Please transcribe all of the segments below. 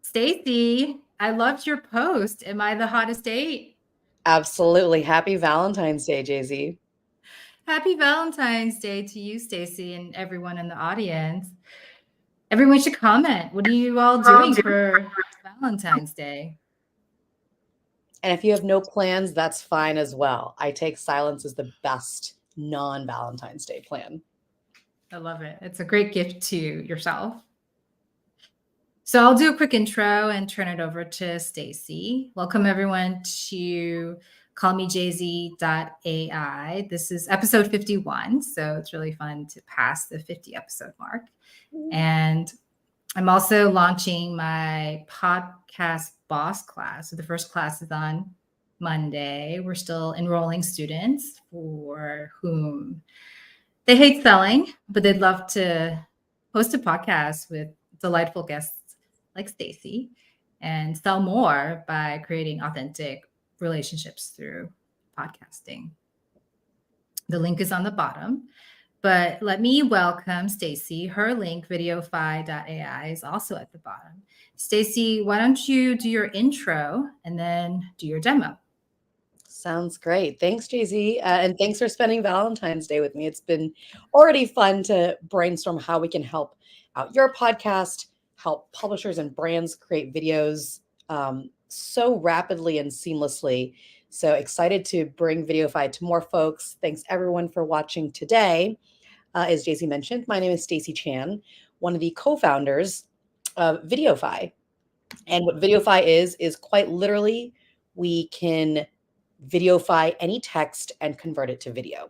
Stacie, I loved your post. Am I the hottest date? Absolutely. Happy Valentine's Day, Jay-Z. Happy Valentine's Day to you, Stacie, and everyone in the audience. Everyone should comment. What are you all doing for Valentine's Day? And if you have no plans, that's fine as well. I take silence as the best non-Valentine's Day plan. I love it. It's a great gift to yourself. So I'll do a quick intro and turn it over to Stacie. Welcome everyone to callmejz.ai. This is episode 51, so it's really fun to pass the 50 episode mark. And I'm also launching my podcast boss class. So the first class is on Monday. We're still enrolling students for whom they hate selling, but they'd love to host a podcast with delightful guests like Stacie and sell more by creating authentic relationships through podcasting. The link is on the bottom. But let me welcome Stacie. Her link, Vidiofy.ai, is also at the bottom. Stacie, why don't you do your intro and then do your demo? Sounds great. Thanks, Jay-Z. And thanks for spending Valentine's Day with me. It's been already fun to brainstorm how we can help out your podcast, help publishers and brands create videos so rapidly and seamlessly. So excited to bring Vidiofy to more folks. Thanks everyone for watching today. As Jay-Z mentioned, my name is Stacie Chan, one of the co-founders of Vidiofy. And what Vidiofy is quite literally, we can videofy any text and convert it to video.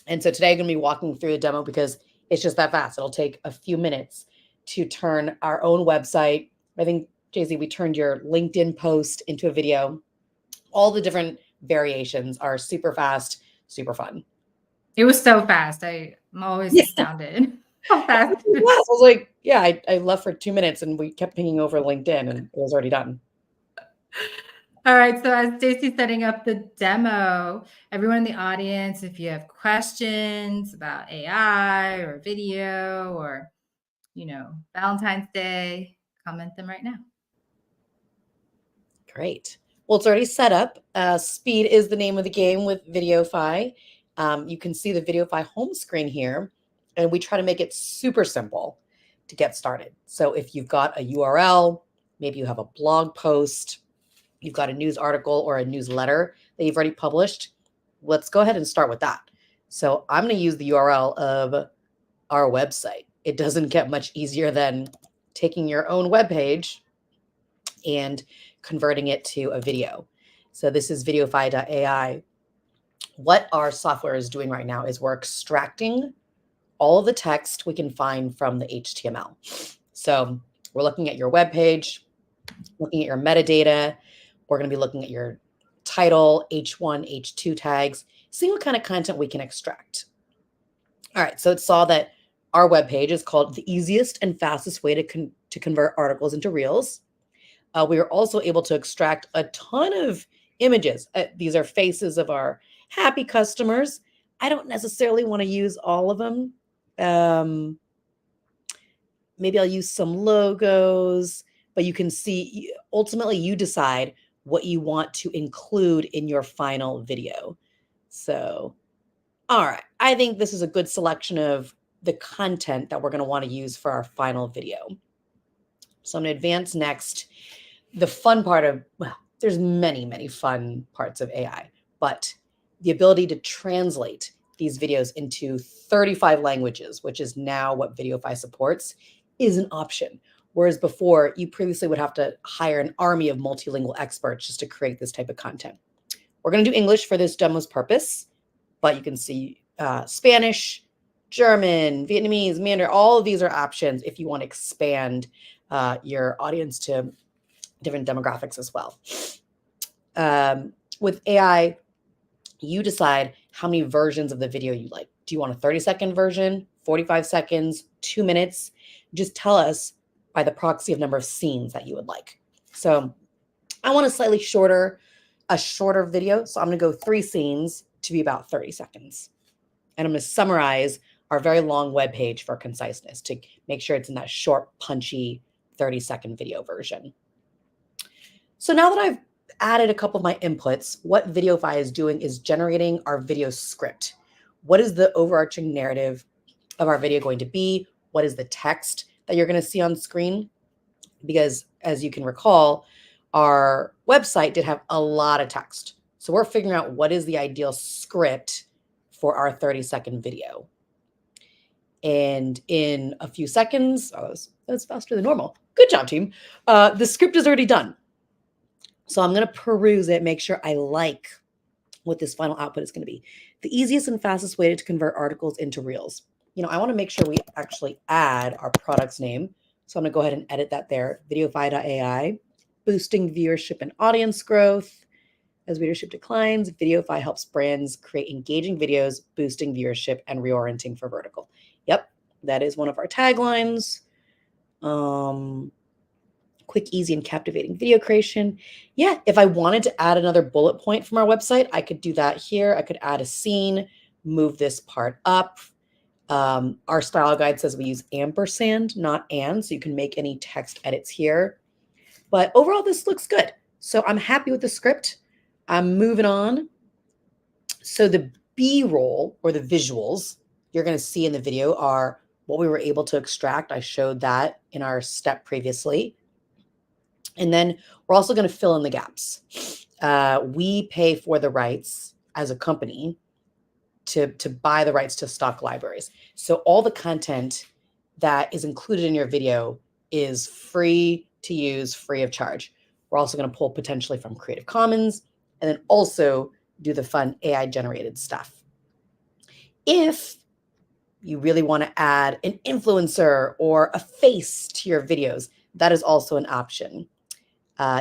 And so today I'm going to be walking through the demo because it's just that fast. It'll take a few minutes to turn our own website. I think, Jay-Z, we turned your LinkedIn post into a video. All the different variations are super fast, super fun. It was so fast. I'm always astounded how fast. I was like, yeah, I left for 2 minutes and we kept pinging over LinkedIn and it was already done. All right. So as Stacie's setting up the demo, everyone in the audience, if you have questions about AI or video or, Valentine's Day, comment them right now. Great. Well, it's already set up. Speed is the name of the game with Vidiofy. You can see the Vidiofy home screen here, and we try to make it super simple to get started. So if you've got a URL, maybe you have a blog post, you've got a news article or a newsletter that you've already published, let's go ahead and start with that. So I'm going to use the URL of our website. It doesn't get much easier than taking your own webpage and converting it to a video. So this is Vidiofy.ai. What our software is doing right now is we're extracting all of the text we can find from the HTML. So we're looking at your web page, looking at your metadata. We're going to be looking at your title, H1, H2 tags, seeing what kind of content we can extract. All right, so it saw that our web page is called the easiest and fastest way to convert articles into reels. We are also able to extract a ton of images. These are faces of our happy customers. I don't necessarily want to use all of them. Maybe I'll use some logos, but you can see, ultimately you decide what you want to include in your final video. So, all right, I think this is a good selection of the content that we're going to want to use for our final video. So I'm going to advance next. The fun part of, well, there's many, many fun parts of AI, but the ability to translate these videos into 35 languages, which is now what Vidiofy supports, is an option. Whereas before, you previously would have to hire an army of multilingual experts just to create this type of content. We're going to do English for this demo's purpose, but you can see Spanish, German, Vietnamese, Mandarin, all of these are options if you want to expand your audience to different demographics as well. With AI, you decide how many versions of the video you like. Do you want a 30-second version, 45 seconds, 2 minutes? Just tell us by the proxy of number of scenes that you would like. So I want a slightly shorter video. So I'm going to go 3 scenes to be about 30 seconds. And I'm going to summarize our very long web page for conciseness to make sure it's in that short, punchy 30-second video version. So now that I've added a couple of my inputs, what Vidiofy is doing is generating our video script. What is the overarching narrative of our video going to be? What is the text that you're going to see on screen? Because as you can recall, our website did have a lot of text. So we're figuring out what is the ideal script for our 30-second video. And in a few seconds, that's faster than normal. Good job, team. The script is already done. So I'm going to peruse it, make sure I like what this final output is going to be. The easiest and fastest way to convert articles into reels. I want to make sure we actually add our product's name. So I'm going to go ahead and edit that there. Vidiofy.ai, boosting viewership and audience growth. As readership declines, Vidiofy helps brands create engaging videos, boosting viewership and reorienting for vertical. Yep, that is one of our taglines. Quick, easy, and captivating video creation. Yeah, if I wanted to add another bullet point from our website, I could do that here. I could add a scene, move this part up. Our style guide says we use ampersand, not and, so you can make any text edits here. But overall, this looks good. So I'm happy with the script. I'm moving on. So the B-roll, or the visuals, you're going to see in the video are what we were able to extract. I showed that in our step previously. And then we're also going to fill in the gaps. We pay for the rights as a company to buy the rights to stock libraries. So all the content that is included in your video is free to use, free of charge. We're also going to pull potentially from Creative Commons and then also do the fun AI generated stuff. If you really want to add an influencer or a face to your videos, that is also an option.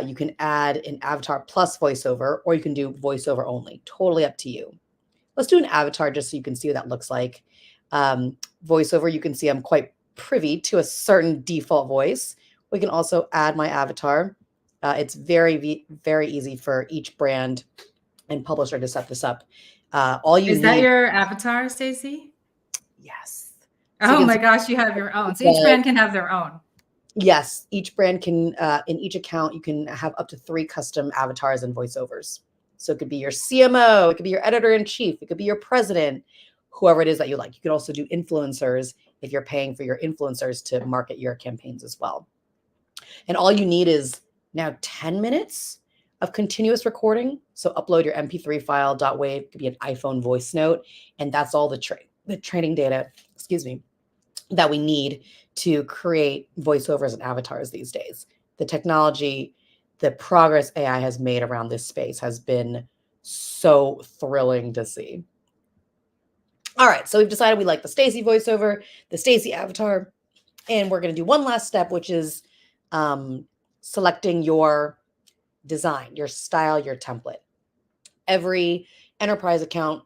You can add an avatar plus voiceover, or you can do voiceover only. Totally up to you. Let's do an avatar just so you can see what that looks like. Voiceover, you can see I'm quite privy to a certain default voice. We can also add my avatar. It's very, very easy for each brand and publisher to set this up. All you Is need— that your avatar, Stacie? Yes. So Oh my gosh, you have your own. So each brand can have their own. Yes, each brand can, in each account, you can have up to 3 custom avatars and voiceovers. So it could be your CMO, it could be your editor-in-chief, it could be your president, whoever it is that you like. You could also do influencers if you're paying for your influencers to market your campaigns as well. And all you need is now 10 minutes of continuous recording. So upload your MP3 file, .wave, it could be an iPhone voice note, and that's all the training data, that we need to create voiceovers and avatars these days. The technology, the progress AI has made around this space has been so thrilling to see. All right, so we've decided we like the Stacie voiceover, the Stacie avatar, and we're going to do one last step, which is selecting your design, your style, your template. Every enterprise account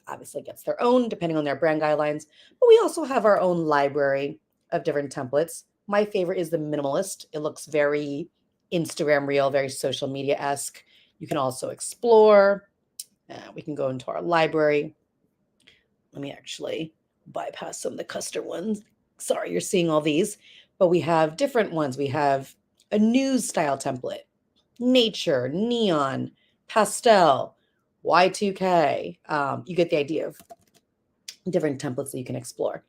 obviously gets their own depending on their brand guidelines, but we also have our own library of different templates. My favorite is the minimalist. It looks very Instagram reel, very social media-esque. You can also explore. We can go into our library. Let me actually bypass some of the custom ones. Sorry, you're seeing all these, but we have different ones. We have a news style template, nature, neon, pastel, Y2K. You get the idea of different templates that you can explore.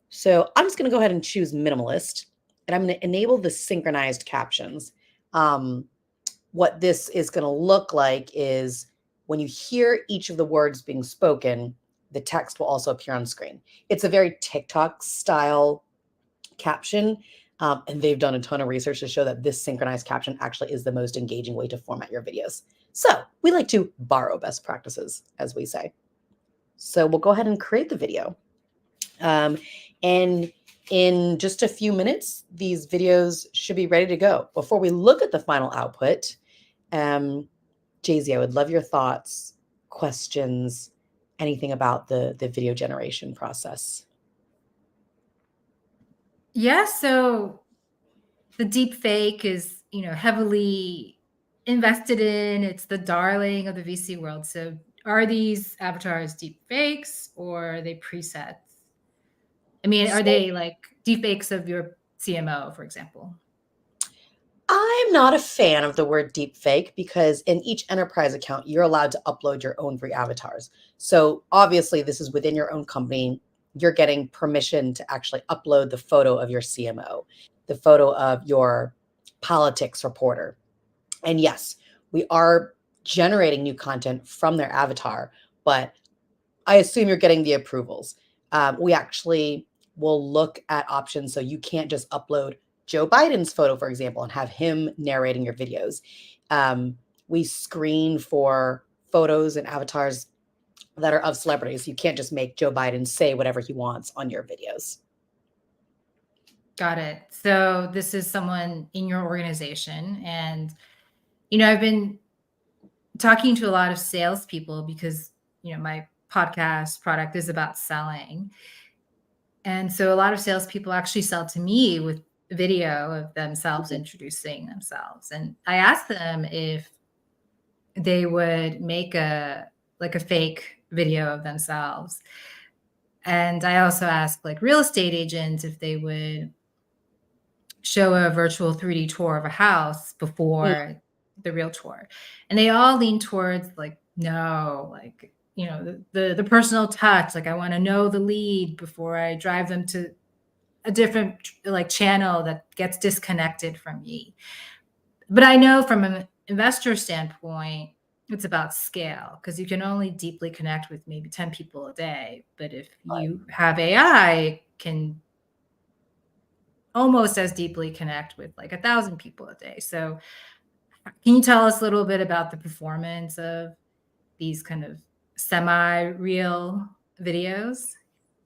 So I'm just going to go ahead and choose minimalist, and I'm going to enable the synchronized captions. What this is going to look like is when you hear each of the words being spoken, the text will also appear on screen. It's a very TikTok style caption, and they've done a ton of research to show that this synchronized caption actually is the most engaging way to format your videos. So we like to borrow best practices, as we say. So we'll go ahead and create the video. And in just a few minutes, these videos should be ready to go. Before we look at the final output, Jay-Z, I would love your thoughts, questions, anything about the video generation process. Yeah, so the deep fake is, heavily invested in. It's the darling of the VC world. So are these avatars deep fakes or are they presets? I mean, are they like deep fakes of your CMO, for example? not a fan of the word deepfake because in each enterprise account, you're allowed to upload your own 3 avatars. So obviously, this is within your own company. You're getting permission to actually upload the photo of your CMO, the photo of your politics reporter. And yes, we are generating new content from their avatar, but I assume you're getting the approvals. We actually will look at options so you can't just upload Joe Biden's photo, for example, and have him narrating your videos. We screen for photos and avatars that are of celebrities. You can't just make Joe Biden say whatever he wants on your videos. Got it. So this is someone in your organization. And, I've been talking to a lot of salespeople because, my podcast product is about selling. And so a lot of salespeople actually sell to me with video of themselves introducing themselves. And I asked them if they would make a fake video of themselves. And I also asked like real estate agents if they would show a virtual 3D tour of a house Mm. before the real tour. And they all lean towards like, no, like, the personal touch. Like I want to know the lead before I drive them to a different like channel that gets disconnected from me. But I know from an investor standpoint, it's about scale because you can only deeply connect with maybe 10 people a day. But if you have AI, it can almost as deeply connect with like 1,000 people a day. So can you tell us a little bit about the performance of these kind of semi-real videos?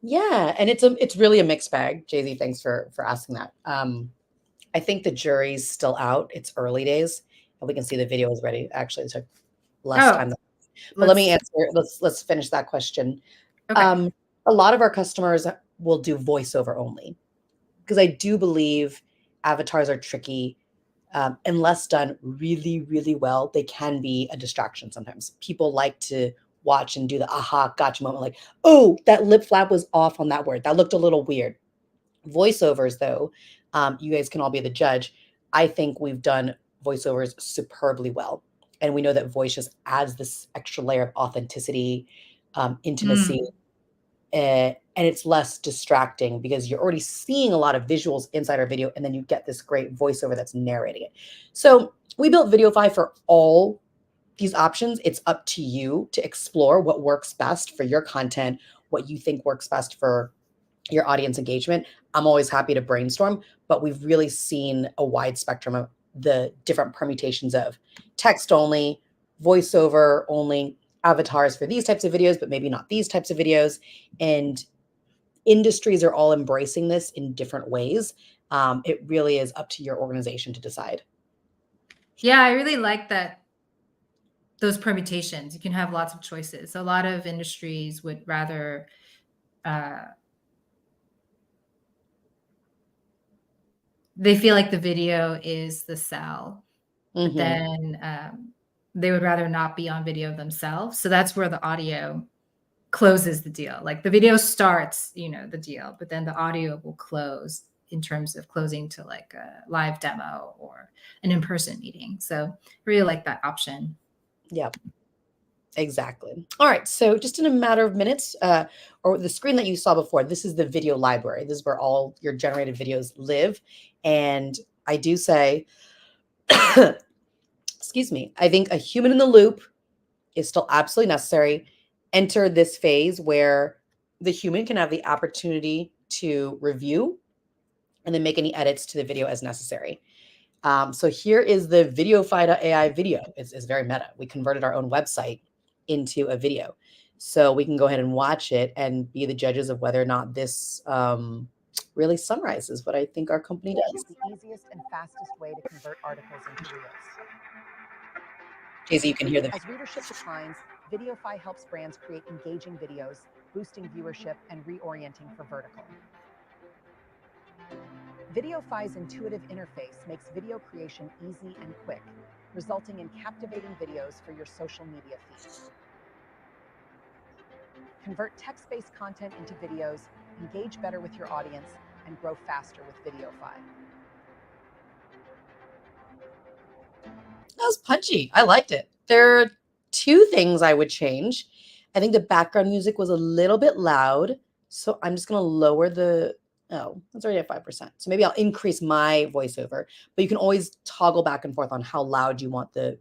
Yeah, and it's really a mixed bag. Jay-Z, thanks for asking that. I think the jury's still out. It's early days, and we can see the video is ready. Actually, it took less Oh, time. But let me let's answer. Let's finish that question. okay. Um, a lot of our customers will do voiceover only because I do believe avatars are tricky. Unless done really, really well, they can be a distraction sometimes. People like to watch and do the aha gotcha moment, like, oh, that lip flap was off on that word. That looked a little weird. Voiceovers, though, you guys can all be the judge. I think we've done voiceovers superbly well. And we know that voice just adds this extra layer of authenticity, intimacy, Mm. and it's less distracting because you're already seeing a lot of visuals inside our video, and then you get this great voiceover that's narrating it. So we built Vidiofy for all these options. It's up to you to explore what works best for your content, what you think works best for your audience engagement. I'm always happy to brainstorm, but we've really seen a wide spectrum of the different permutations of text only, voiceover only, avatars for these types of videos, but maybe not these types of videos. And industries are all embracing this in different ways. It really is up to your organization to decide. Yeah, I really like that those permutations. You can have lots of choices. A lot of industries would rather uh, they feel like the video is the sell, but Hmm. then they would rather not be on video themselves. So that's where the audio closes the deal. Like the video starts, the deal, but then the audio will close in terms of closing to like a live demo or an in-person meeting. So I really like that option. Yeah. Exactly. All right. So just in a matter of minutes, or the screen that you saw before, this is the video library. This is where all your generated videos live. And I do say, excuse me, I think a human in the loop is still absolutely necessary. Enter this phase where the human can have the opportunity to review and then make any edits to the video as necessary. So here is the Vidiofy.ai video. It's very meta. We converted our own website into a video. So we can go ahead and watch it and be the judges of whether or not this really summarizes what I think our company does. The easiest and fastest way to convert articles into reels. Jay-Z, you can hear the As readership declines, Vidiofy helps brands create engaging videos, boosting viewership and reorienting for vertical. Vidiofy's intuitive interface makes video creation easy and quick, resulting in captivating videos for your social media feed. Convert text-based content into videos, engage better with your audience, and grow faster with Vidiofy. That was punchy. I liked it. There are two things I would change. I think the background music was a little bit loud. So I'm just going to lower the, oh, it's already at 5%. So maybe I'll increase my voiceover, but you can always toggle back and forth on how loud you want the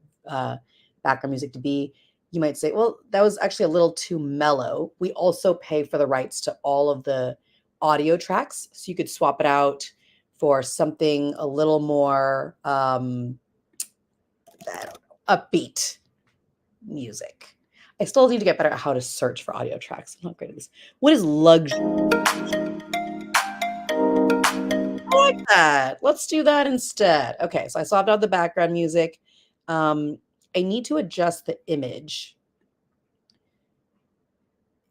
background music to be. You might say, well, that was actually a little too mellow. We also pay for the rights to all of the audio tracks. So you could swap it out for something a little more, I don't know, upbeat music. I still need to get better at how to search for audio tracks. I'm not great at this. What is luxury? I like that. Let's do that instead. Okay, so I swapped out the background music. I need to adjust the image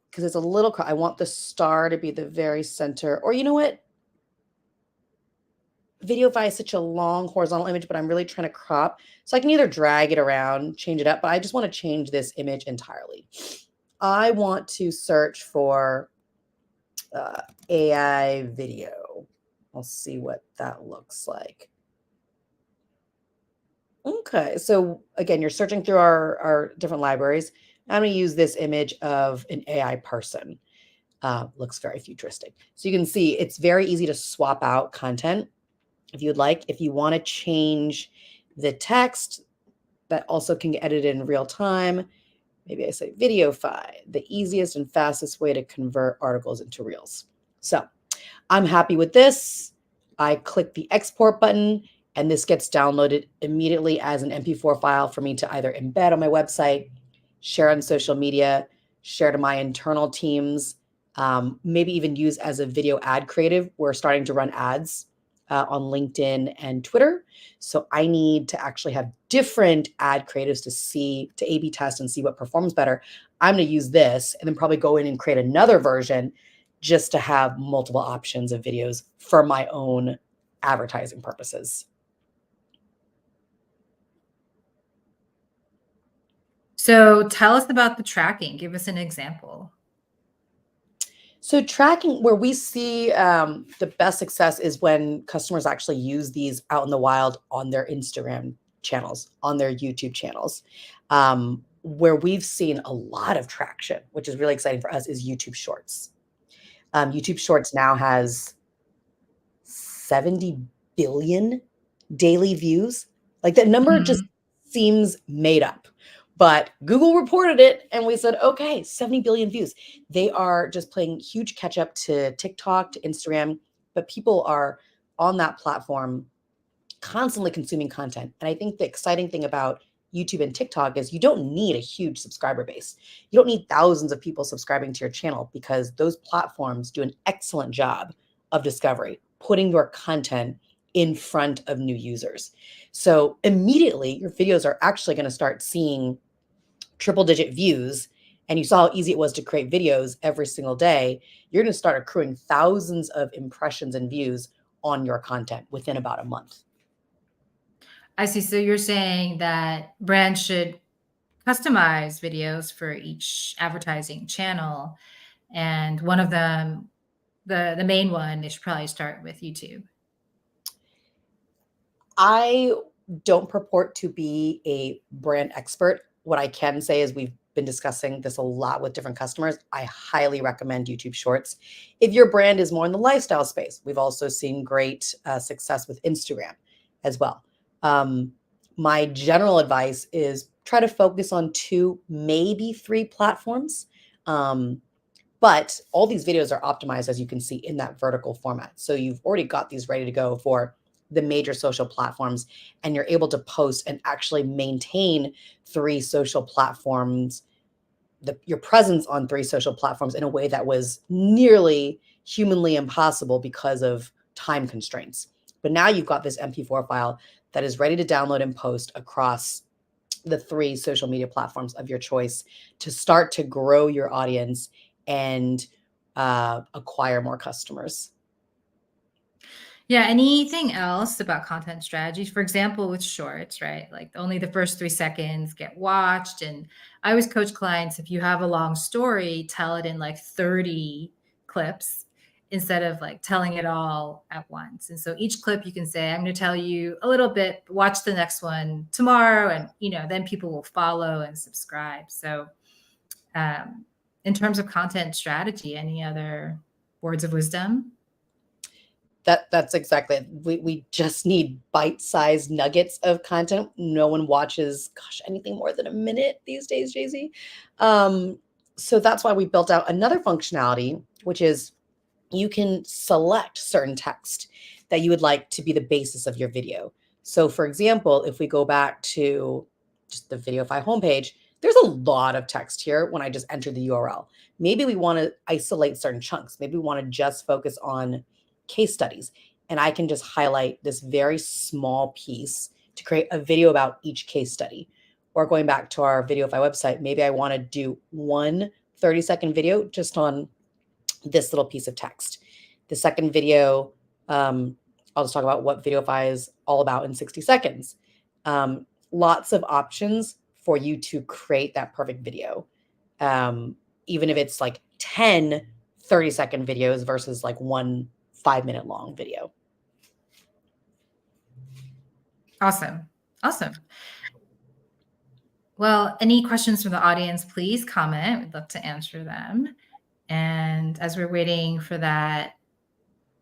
because it's a little, I want the star to be the very center. Or you know what? Vidiofy is such a long horizontal image, but I'm really trying to crop. So I can either drag it around, change it up, but I just want to change this image entirely. I want to search for AI video. I'll see what that looks like. Okay, so again, you're searching through our different libraries. I'm going to use this image of an AI person. Looks very futuristic. So you can see it's very easy to swap out content if you'd like. If you want to change the text, that also can get edited in real time. Maybe I say Vidiofy, the easiest and fastest way to convert articles into reels. So I'm happy with this. I click the export button and this gets downloaded immediately as an MP4 file for me to either embed on my website, share on social media, share to my internal teams, maybe even use as a video ad creative. We're starting to run ads on LinkedIn and Twitter. So I need to actually have different ad creatives to A/B test and see what performs better. I'm going to use this and then probably go in and create another version just to have multiple options of videos for my own advertising purposes. So tell us about the tracking. Give us an example. So tracking, where we see the best success is when customers actually use these out in the wild on their Instagram channels, on their YouTube channels. Where we've seen a lot of traction, which is really exciting for us, is YouTube Shorts. YouTube Shorts now has 70 billion daily views. Like that number just seems made up. But Google reported it and we said, okay, 70 billion views. They are just playing huge catch up to TikTok, to Instagram, but people are on that platform constantly consuming content. And I think the exciting thing about YouTube and TikTok is you don't need a huge subscriber base. You don't need thousands of people subscribing to your channel because those platforms do an excellent job of discovery, putting your content in front of new users. So immediately your videos are actually going to start seeing triple-digit views, and you saw how easy it was to create videos every single day. You're going to start accruing thousands of impressions and views on your content within about a month. I see. So you're saying that brands should customize videos for each advertising channel. And one of them, the main one, they should probably start with YouTube. I don't purport to be a brand expert. What I can say is we've been discussing this a lot with different customers. I highly recommend YouTube Shorts. If your brand is more in the lifestyle space, we've also seen great success with Instagram as well. My general advice is try to focus on 2, maybe 3 platforms. But all these videos are optimized, as you can see, in that vertical format. So you've already got these ready to go for the major social platforms, and you're able to post and actually maintain 3 social platforms, your presence on 3 social platforms in a way that was nearly humanly impossible because of time constraints. But now you've got this MP4 file that is ready to download and post across the 3 social media platforms of your choice to start to grow your audience and acquire more customers. Yeah. Anything else about content strategies? For example, with shorts, right? Like only the first 3 seconds get watched. And I always coach clients, if you have a long story, tell it in like 30 clips instead of like telling it all at once. And so each clip you can say, I'm going to tell you a little bit, watch the next one tomorrow. And, then people will follow and subscribe. So in terms of content strategy, any other words of wisdom? That's exactly it. We just need bite-sized nuggets of content. No one watches, gosh, anything more than a minute these days, Jay-Z. So that's why we built out another functionality, which is you can select certain text that you would like to be the basis of your video. So for example, if we go back to just the Vidiofy homepage, there's a lot of text here when I just enter the URL. Maybe we want to isolate certain chunks. Maybe we want to just focus on case studies. And I can just highlight this very small piece to create a video about each case study. Or going back to our Vidiofy website, maybe I want to do one 30-second video just on this little piece of text. The second video, I'll just talk about what Vidiofy is all about in 60 seconds. Lots of options for you to create that perfect video. Even if it's like 10 30-second videos versus like one 5-minute long video. Awesome. Well, any questions from the audience, please comment. We'd love to answer them. And as we're waiting for that,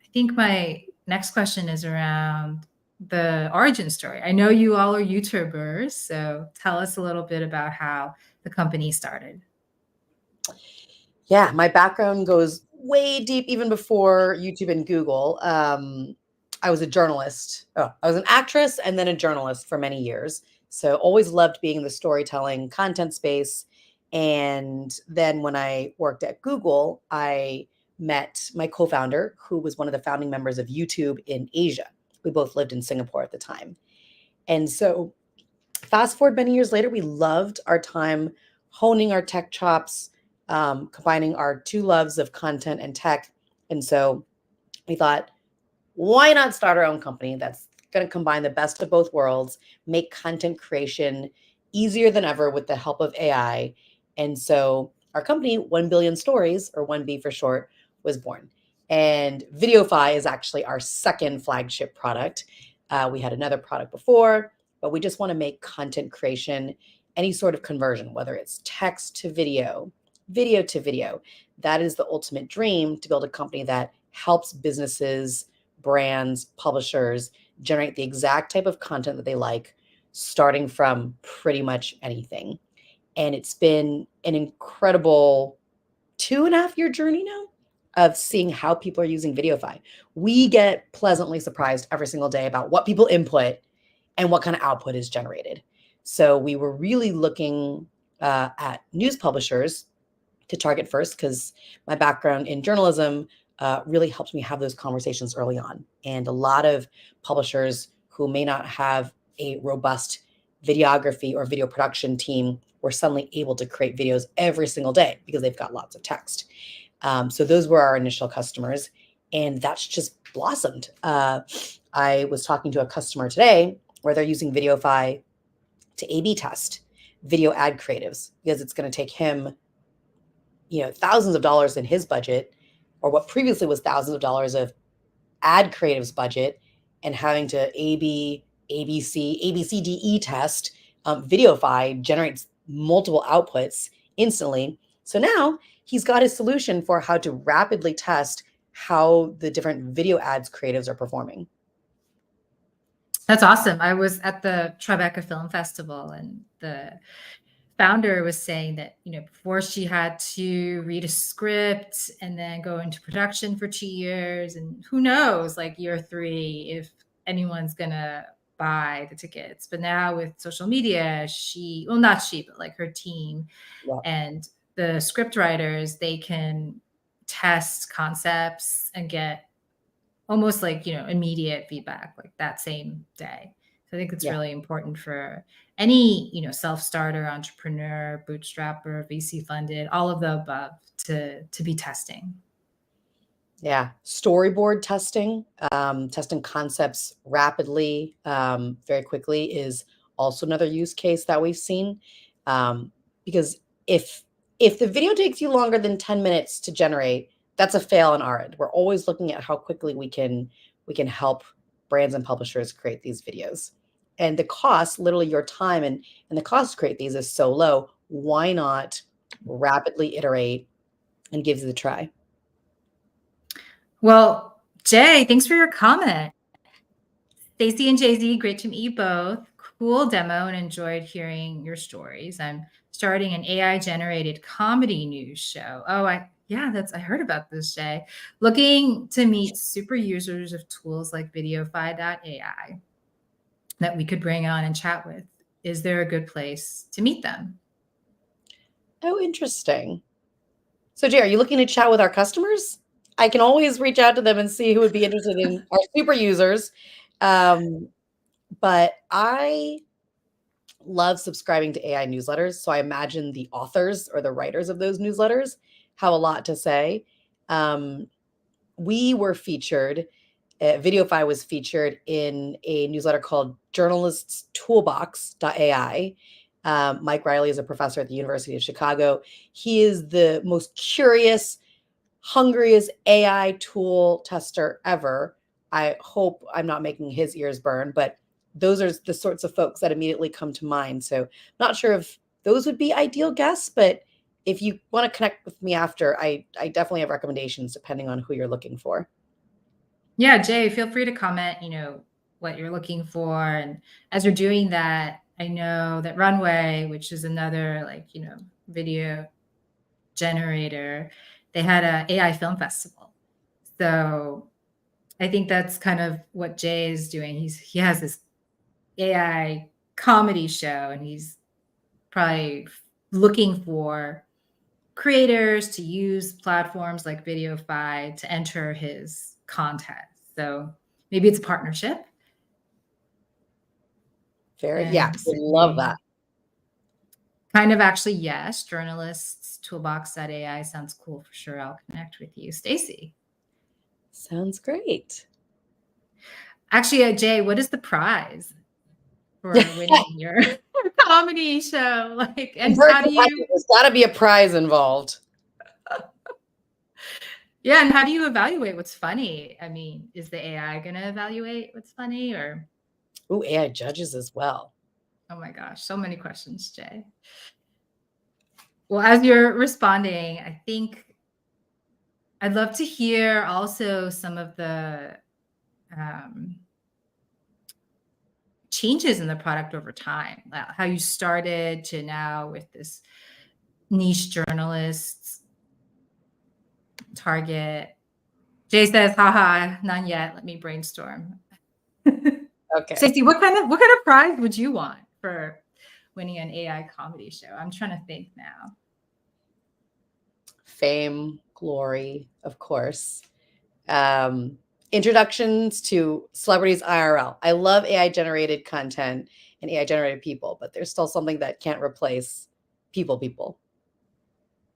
I think my next question is around the origin story. I know you all are YouTubers, so tell us a little bit about how the company started. Yeah, my background goes way deep, even before YouTube and Google. I was a journalist. I was an actress and then a journalist for many years. So always loved being in the storytelling content space. And then when I worked at Google, I met my co-founder, who was one of the founding members of YouTube in Asia. We both lived in Singapore at the time. And so fast forward many years later, we loved our time honing our tech chops, combining our two loves of content and tech. And so we thought, why not start our own company that's going to combine the best of both worlds, make content creation easier than ever with the help of AI. And so our company, 1 Billion Stories, or 1B for short, was born. And Vidiofy is actually our second flagship product. We had another product before, but we just want to make content creation, any sort of conversion, whether it's text to video, video to video. That is the ultimate dream, to build a company that helps businesses, brands, publishers generate the exact type of content that they like, starting from pretty much anything. And it's been an incredible 2.5-year journey now of seeing how people are using Vidiofy. We get pleasantly surprised every single day about what people input and what kind of output is generated. So we were really looking at news publishers to target first, because my background in journalism really helped me have those conversations early on. And a lot of publishers who may not have a robust videography or video production team were suddenly able to create videos every single day because they've got lots of text. So those were our initial customers, and that's just blossomed. I was talking to a customer today where they're using Vidiofy to A/B test video ad creatives, because it's going to take him, thousands of dollars in his budget, or what previously was thousands of dollars of ad creatives budget, and having to A/B, ABC, ABCDE test. Vidiofy generates multiple outputs instantly. So now he's got his solution for how to rapidly test how the different video ads creatives are performing. That's awesome. I was at the Tribeca Film Festival, and the founder was saying that, before she had to read a script and then go into production for 2 years, and who knows, like year 3, if anyone's gonna buy the tickets. But now with social media, not she, but like her team, Yeah. and the script writers, they can test concepts and get almost like, immediate feedback, like that same day. So I think it's really important for any, self-starter, entrepreneur, bootstrapper, VC funded, all of the above, to be testing. Yeah. Storyboard testing, testing concepts rapidly, very quickly, is also another use case that we've seen. Because if the video takes you longer than 10 minutes to generate, that's a fail on our end. We're always looking at how quickly we can help brands and publishers create these videos. And the cost, literally your time and the cost to create these is so low. Why not rapidly iterate and give it a try? Well, Jay, thanks for your comment. Stacie and Jay-Z, great to meet you both. Cool demo and enjoyed hearing your stories. I'm starting an AI-generated comedy news show. Oh, I heard about this, Jay. Looking to meet super users of tools like Vidiofy.ai that we could bring on and chat with. Is there a good place to meet them? Oh, interesting. So, Jay, are you looking to chat with our customers? I can always reach out to them and see who would be interested in our super users. But I love subscribing to AI newsletters. So I imagine the authors or the writers of those newsletters have a lot to say. We were featured, Vidiofy was featured in a newsletter called journaliststoolbox.ai. Mike Riley is a professor at the University of Chicago. He is the most curious, hungriest AI tool tester ever. I hope I'm not making his ears burn, but those are the sorts of folks that immediately come to mind. So not sure if those would be ideal guests, but if you want to connect with me after, I definitely have recommendations depending on who you're looking for. Yeah, Jay, feel free to comment, what you're looking for. And as you're doing that, I know that Runway, which is another video generator, they had an AI film festival. So I think that's kind of what Jay is doing. He has this AI comedy show, and he's probably looking for creators to use platforms like Vidiofy to enter his content. So maybe it's a partnership. Yeah, would love that. Kind of, actually, yes. Journalists toolbox.ai sounds cool for sure. I'll connect with you, Stacie. Sounds great. Actually, Jay, what is the prize for winning your comedy show? And how do you? There's got to be a prize involved. Yeah, and how do you evaluate what's funny? I mean, is the AI going to evaluate what's funny, or? Ooh, AI judges as well. Oh my gosh, so many questions, Jay. Well, as you're responding, I think I'd love to hear also some of the changes in the product over time, how you started to now with this niche journalists target. Jay says, haha, none yet. Let me brainstorm. Okay. Stacie, what kind of prize would you want for winning an AI comedy show? I'm trying to think now. Fame, glory, of course. Introductions to celebrities IRL. I love AI generated content and AI generated people, but there's still something that can't replace people.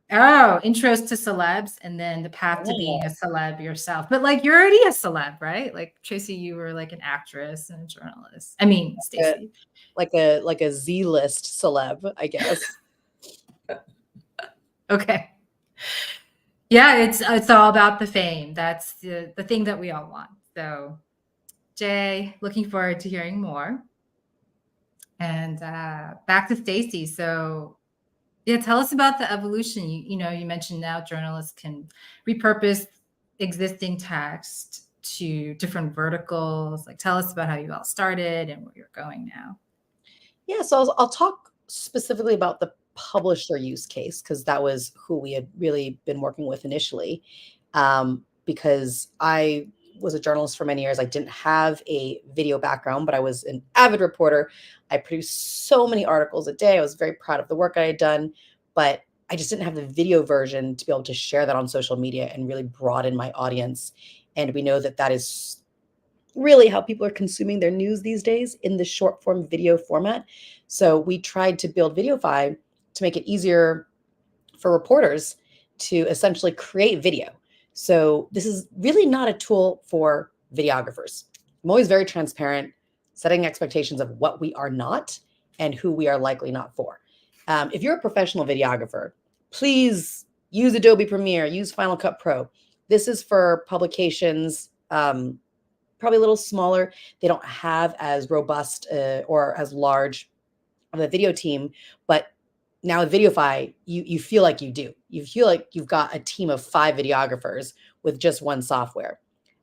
Oh, intros to celebs, and then the path to being a celeb yourself. But you're already a celeb, right? Like Tracy, you were like an actress and a journalist. I mean, Stacie. Like a Z-list celeb, I guess. Okay. Yeah, it's all about the fame. That's the thing that we all want. So, Jay, looking forward to hearing more. And back to Stacie. So, yeah, tell us about the evolution. You mentioned now journalists can repurpose existing text to different verticals. Tell us about how you all started and where you're going now. Yeah, so I'll talk specifically about the publisher use case, because that was who we had really been working with initially. Because I was a journalist for many years. I didn't have a video background, but I was an avid reporter. I produced so many articles a day. I was very proud of the work I had done, but I just didn't have the video version to be able to share that on social media and really broaden my audience. And we know that is really how people are consuming their news these days, in the short form video format. So we tried to build Vidiofy to make it easier for reporters to essentially create video. So this is really not a tool for videographers. I'm always very transparent, setting expectations of what we are not and who we are likely not for. If you're a professional videographer, please use Adobe Premiere, use Final Cut Pro. This is for publications, probably a little smaller. They don't have as robust or as large of a video team, but now with Vidiofy, you feel like you do. You feel like you've got a team of 5 videographers with just one software.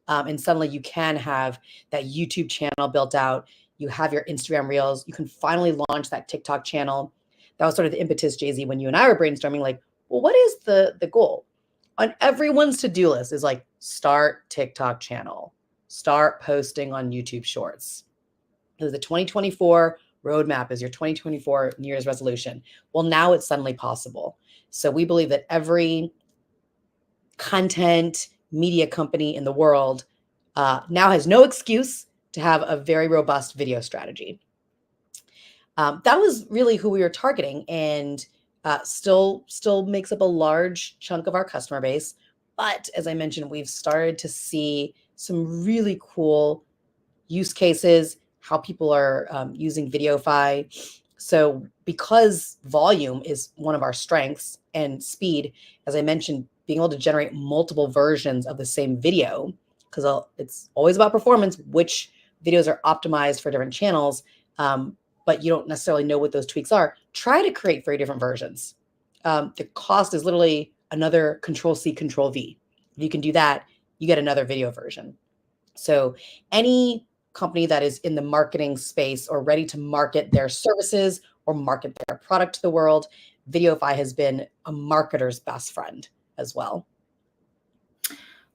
And suddenly you can have that YouTube channel built out. You have your Instagram Reels. You can finally launch that TikTok channel. That was sort of the impetus, Jay-Z, when you and I were brainstorming, like, well, what is the goal? On everyone's to-do list is like, start TikTok channel, start posting on YouTube Shorts. It was the 2024 roadmap is your 2024 New Year's resolution. Well, now it's suddenly possible. So we believe that every content media company in the world now has no excuse to have a very robust video strategy. That was really who we were targeting, and still makes up a large chunk of our customer base. But as I mentioned, we've started to see some really cool use cases, how people are using Vidiofy. So because volume is one of our strengths and speed, as I mentioned, being able to generate multiple versions of the same video, because it's always about performance, which videos are optimized for different channels, but you don't necessarily know what those tweaks are. Try to create 3 different versions. The cost is literally another Control-C, Control-V. If you can do that, you get another video version. So any company that is in the marketing space or ready to market their services or market their product to the world, Vidiofy has been a marketer's best friend as well.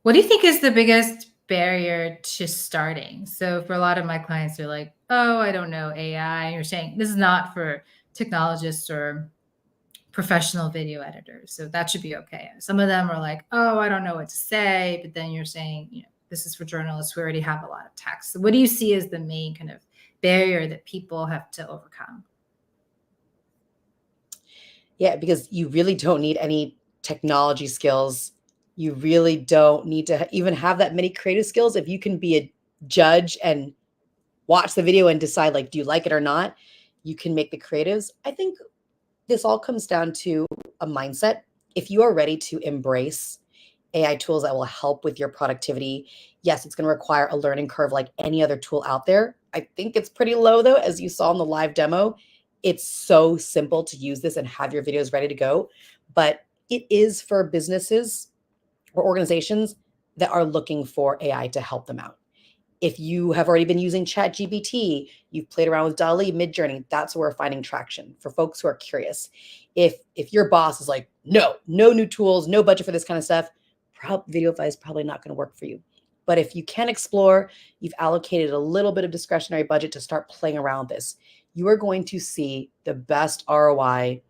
What do you think is the biggest barrier to starting? So for a lot of my clients, they're like, oh, I don't know AI. And you're saying this is not for technologists or professional video editors. So that should be okay. Some of them are like, oh, I don't know what to say. But then you're saying, you know, this is for journalists who already have a lot of text. So what do you see as the main kind of barrier that people have to overcome? Yeah, because you really don't need any technology skills. You really don't need to even have that many creative skills. If you can be a judge and watch the video and decide, like, do you like it or not, you can make the creatives. I think this all comes down to a mindset. If you are ready to embrace AI tools that will help with your productivity, yes, it's going to require a learning curve like any other tool out there. I think it's pretty low, though, as you saw in the live demo. It's so simple to use this and have your videos ready to go. But it is for businesses or organizations that are looking for AI to help them out. If you have already been using ChatGPT, you've played around with DALL-E, Midjourney, that's where we're finding traction for folks who are curious. If your boss is like, no new tools, no budget for this kind of stuff, Vidiofy is probably not going to work for you. But if you can explore, you've allocated a little bit of discretionary budget to start playing around with this, you are going to see the best ROI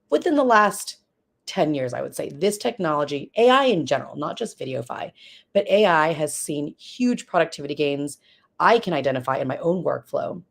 within the last 10 years, I would say. This technology, AI in general, not just Vidiofy, but AI has seen huge productivity gains. I can identify in my own workflow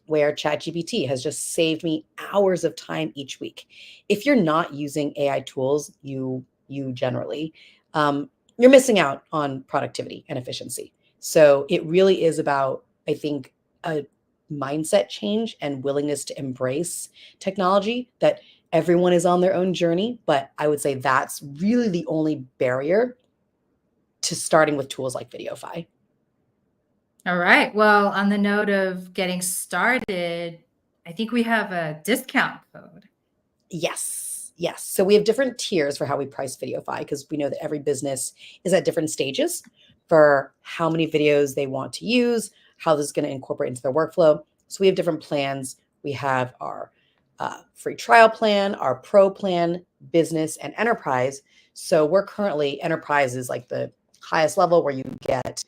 where ChatGPT has just saved me hours of time each week. If you're not using AI tools, you generally, you're missing out on productivity and efficiency. So it really is about, I think, a mindset change and willingness to embrace technology, that everyone is on their own journey. But I would say that's really the only barrier to starting with tools like Vidiofy. All right. Well, on the note of getting started, I think we have a discount code. Yes. So we have different tiers for how we price Vidiofy, because we know that every business is at different stages for how many videos they want to use, how this is going to incorporate into their workflow. So we have different plans. We have our free trial plan, our pro plan, business, and enterprise. So we're currently, enterprise is like the highest level, where you get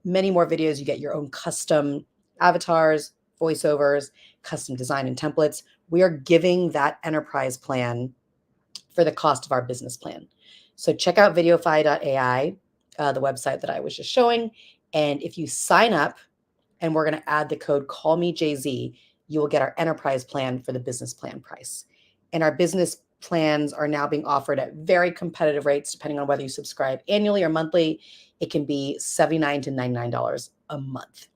many more videos. You get your own custom avatars, voiceovers, custom design and templates. We are giving that enterprise plan for the cost of our business plan. So check out Vidiofy.ai, the website that I was just showing. And if you sign up, and we're going to add the code CallMeJZ, you will get our enterprise plan for the business plan price. And our business plans are now being offered at very competitive rates, depending on whether you subscribe annually or monthly. It can be $79 to $99 a month.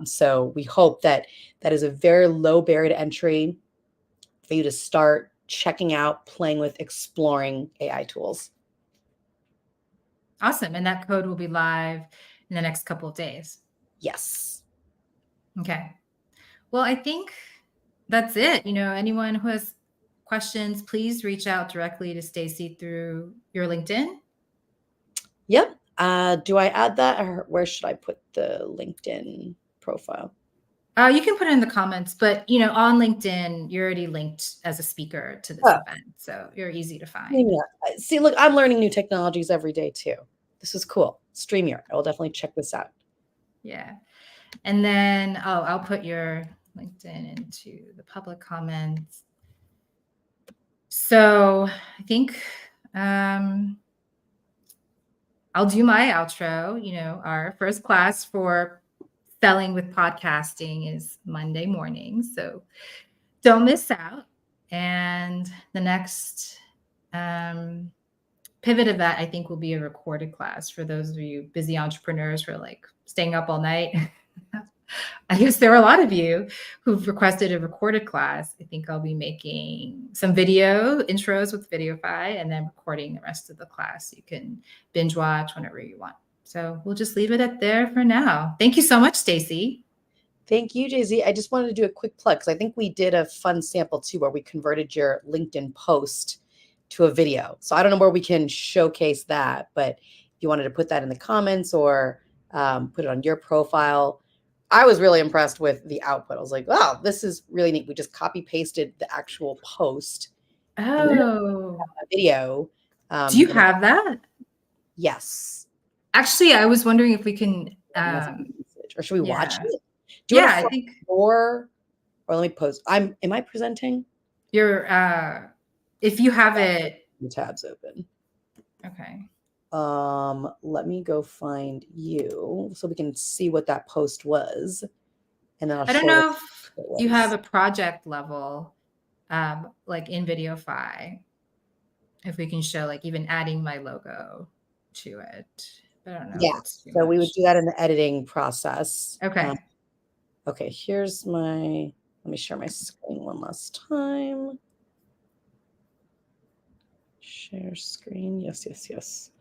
So we hope that that is a very low barrier to entry for you to start checking out, playing with, exploring AI tools. Awesome. And that code will be live in the next couple of days. Yes. Okay. Well, I think that's it. Anyone who has questions, please reach out directly to Stacie through your LinkedIn. Yep. Do I add that, or where should I put the LinkedIn profile? You can put it in the comments, but on LinkedIn, you're already linked as a speaker to this event, so you're easy to find. Yeah. See, look, I'm learning new technologies every day too. This is cool. StreamYard. I will definitely check this out. Yeah. And then I'll put your LinkedIn into the public comments. So I think I'll do my outro. Our first class for selling with podcasting is Monday morning. So don't miss out. And the next pivot of that, I think, will be a recorded class for those of you busy entrepreneurs who are like staying up all night. I guess there are a lot of you who've requested a recorded class. I think I'll be making some video intros with Vidiofy and then recording the rest of the class. You can binge watch whenever you want. So we'll just leave it at there for now. Thank you so much, Stacie. Thank you, Jay-Z. I just wanted to do a quick plug because I think we did a fun sample too where we converted your LinkedIn post to a video. So I don't know where we can showcase that, but if you wanted to put that in the comments or put it on your profile. I was really impressed with the output. I was like, wow, this is really neat. We just copy pasted the actual post. Oh, a video. Do you have that? Yes. Actually, I was wondering if we can. Or should we watch it? I think. Or let me post. Am I presenting? You're. If you have it. The tabs open. Okay. Let me go find you so we can see what that post was, and then I don't know if you have a project level, like in Vidiofy. If we can show, like, even adding my logo to it, but I don't know. Yeah. So we would do that in the editing process. Okay. Okay. Here's my. Let me share my screen one last time. Share screen. Yes, yes, yes.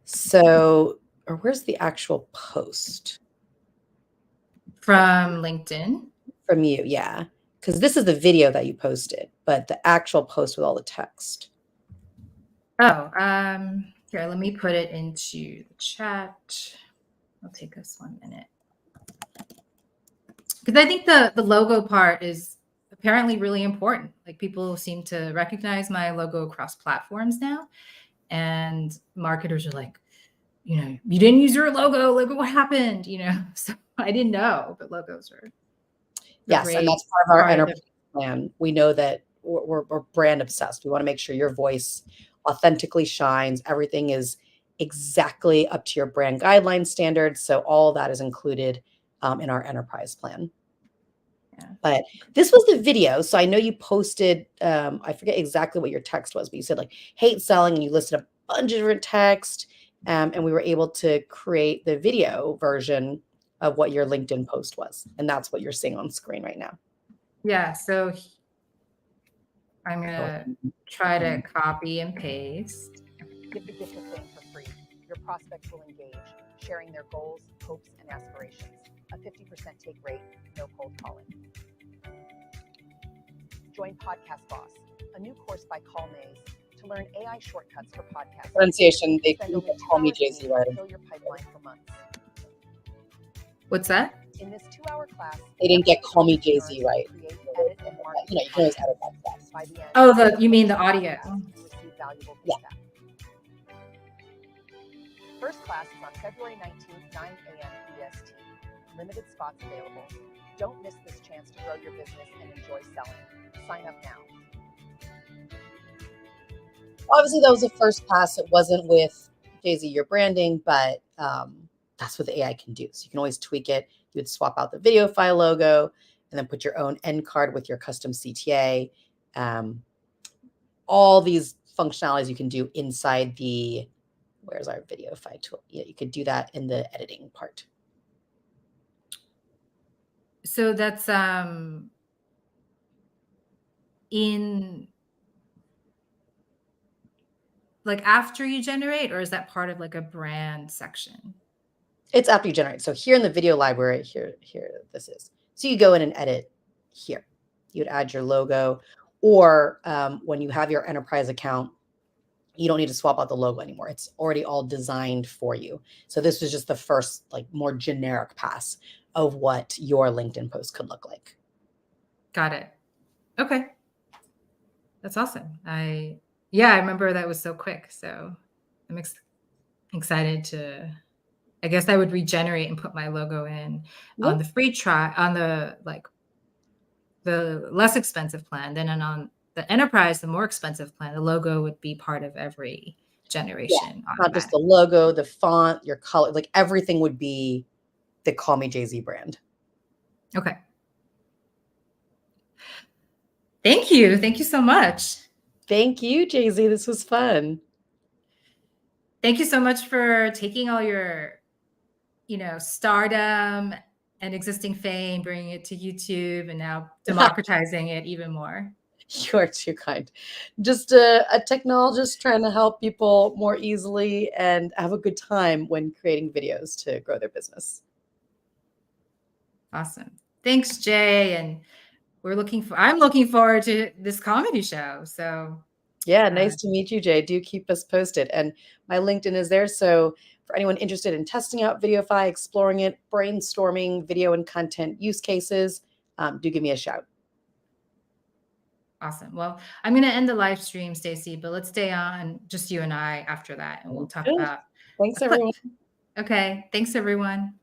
So, or where's the actual post? From LinkedIn? From you, yeah. Because this is the video that you posted, but the actual post with all the text. Oh, here, let me put it into the chat. It'll take us 1 minute. Because I think the logo part is apparently really important. Like, people seem to recognize my logo across platforms now. And marketers are like, you didn't use your logo. Look at what happened, So I didn't know, but logos are. Yes, and that's part of our enterprise plan. We know that we're brand obsessed. We want to make sure your voice authentically shines. Everything is exactly up to your brand guideline standards. So all of that is included in our enterprise plan. Yeah. But this was the video. So I know you posted, I forget exactly what your text was, but you said like hate selling and you listed a bunch of different text. And we were able to create the video version of what your LinkedIn post was. And that's what you're seeing on screen right now. Yeah. So I'm going to try to copy and paste. Give the gift of fame for free. Your prospects will engage, sharing their goals, hopes, and aspirations. A 50% take rate, no cold calling. Join Podcast Boss, a new course by Call Mays to learn AI shortcuts for podcasts. Pronunciation, they call me Jay-Z, right? Fill your pipeline for months. What's that? In this 2-hour class, they didn't get call me Jay-Z right. Create, edit, and market you can always edit that stuff. By the end, oh, you mean the audio? You receive valuable feedback. First class is on February 19th, 9 a.m. EST. Limited spots available. Don't miss this chance to grow your business and enjoy selling. Sign up now. Obviously, that was the first class. It wasn't with Jay-Z, your branding, but that's what the AI can do. So you can always tweak it. You would swap out the Vidiofy logo and then put your own end card with your custom CTA. All these functionalities you can do inside the, where's our Vidiofy tool? Yeah, you could do that in the editing part. So that's in like after you generate, or is that part of like a brand section? It's after you generate. So here in the video library, here this is. So you go in and edit here. You'd add your logo, or when you have your enterprise account, you don't need to swap out the logo anymore. It's already all designed for you. So this was just the first like more generic pass of what your LinkedIn post could look like. Got it. Okay. That's awesome. I remember that was so quick. So I'm excited to, I guess I would regenerate and put my logo in on the free try, on the like the less expensive plan. Then on the enterprise, the more expensive plan, the logo would be part of every generation. Not just the logo, the font, your color, like everything would be the Call Me Jay-Z brand. Okay. Thank you. Thank you so much. Thank you, Jay-Z. This was fun. Thank you so much for taking all your, stardom and existing fame, bringing it to YouTube, and now democratizing it even more. You're too kind. Just a technologist trying to help people more easily and have a good time when creating videos to grow their business. Awesome. Thanks, Jay. And I'm looking forward to this comedy show. So yeah, nice to meet you, Jay. Do keep us posted. And my LinkedIn is there. So for anyone interested in testing out Vidiofy, exploring it, brainstorming video and content use cases, do give me a shout. Awesome. Well, I'm going to end the live stream, Stacie, but let's stay on just you and I after that, and we'll talk about. Thanks, everyone. Okay. Thanks, everyone.